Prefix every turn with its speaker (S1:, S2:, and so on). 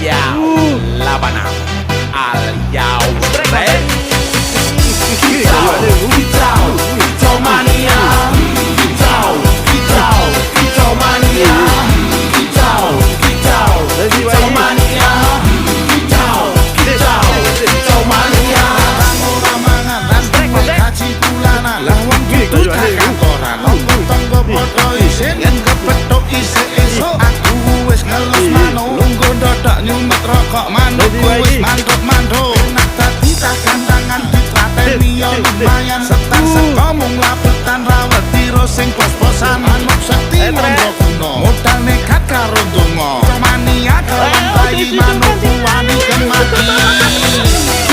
S1: Yao Labana Al Yao Red Kitau mania Kitau mania Kitau mania Kitau mania
S2: Ora mangan lan kaji bulanan lah wong gitu kantoran tonggo padha isin yen kepethuk isih esuk aku wis ngelus manuk lungguh ndodak nyumet rokok manuk wis mantuk nak dadi tangan ditrateni yo lumayan setan seko mung labetan rawet tiro sing pos-posan manuk sakti mondro kuno modal nekat karo donga mania kelawan bayi manuk wani kemati